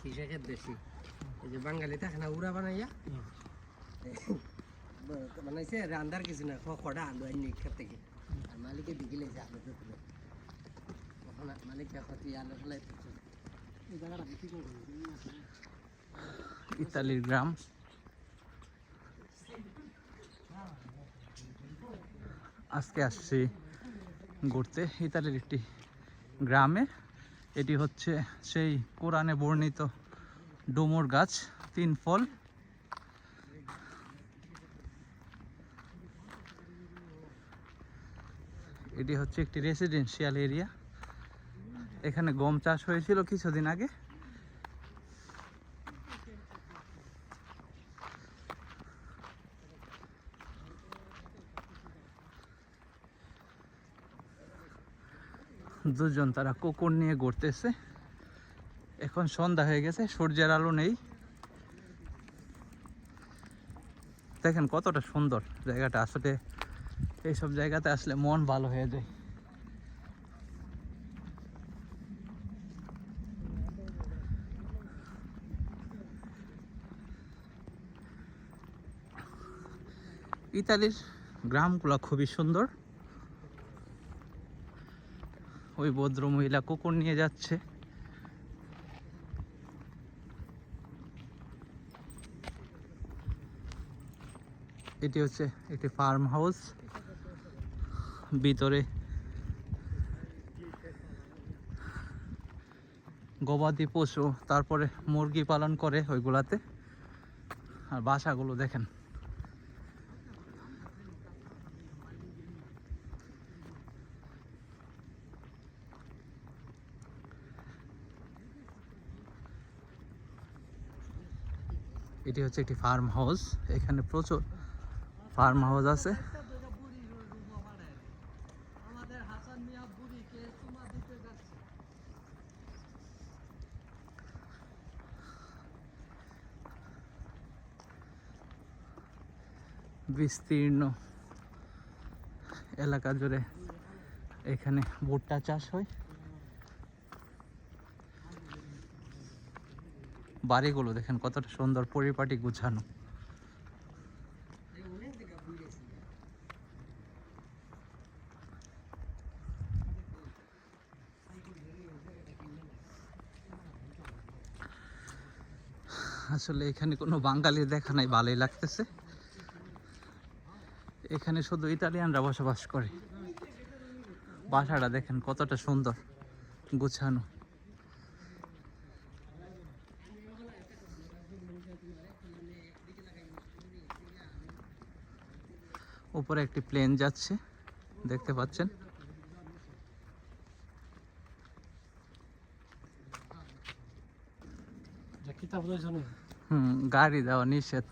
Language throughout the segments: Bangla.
খিসাকের দেশি এই যে বাঙালি থাকে না উড়া বানাইয়া বানাইছে রান্দার কিছু না কড়া আলু আনি খেত থেকে আর মালিকে দিলে যে আলু তুলে তখন মালিক তুই আলু ফেলাই এই জায়গাটা বিক্রি করবো ইতালির গ্রাম। আজকে আসছি ঘুরতে ইতালির একটি গ্রামে। এটি হচ্ছে সেই কোরআনে বর্ণিত ডুমুর গাছ, 3 ফল। এটি হচ্ছে একটি রেসিডেন্সিয়াল এরিয়া। এখানে গম চাষ হয়েছিল কিছুদিন আগে। দুজন তারা কুকুর নিয়ে ঘুরতেছে। এখন সন্ধ্যা হয়ে গেছে, সূর্যের আলো নেই। দেখেন কতটা সুন্দর জায়গাটা। আসলে এইসব জায়গাতে আসলে মন ভালো হয়ে যায়। ইতালির গ্রামগুলো খুবই সুন্দর। ওই ভদ্র মহিলা কুকুর নিয়ে যাচ্ছে। এটি হচ্ছে একটি ফার্ম হাউস। ভিতরে গবাদি পশু, তারপরে মুরগি পালন করে ওইগুলাতে। আর বাসাগুলো দেখেন। এটি হচ্ছে একটি ফার্ম হাউস। এখানে প্রচুর ফার্ম হাউস আছে। বিস্তীর্ণ এলাকা জুড়ে এখানে ভুট্টা চাষ হয়। বাড়িগুলো দেখেন কতটা সুন্দর, পরিপাটি গুছানো। আসলে এখানে কোনো বাঙালির দেখা নাই, ভালোই লাগতেছে। এখানে শুধু ইতালিয়ানরা বসবাস করে। বাসাটা দেখেন কতটা সুন্দর গুছানো। উপরে একটি প্লেন যাচ্ছে, দেখতে পাচ্ছেন। গাড়ি দেওয়া নিষেধ।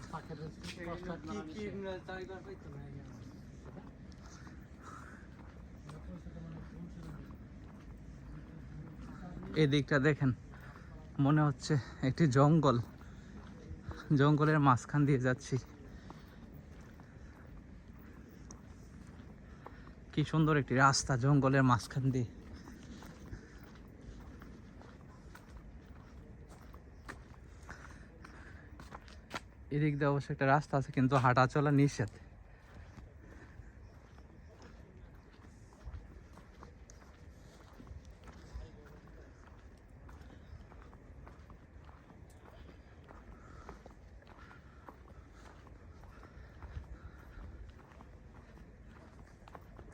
এদিকটা দেখেন, মনে হচ্ছে একটি জঙ্গল। জঙ্গলের মাঝখান দিয়ে যাচ্ছি। কি সুন্দর একটি রাস্তা জঙ্গলের মাঝখান দিয়ে। এদিক দিয়ে অবশ্য একটা রাস্তা আছে, কিন্তু হাঁটা চলা নিষেধ।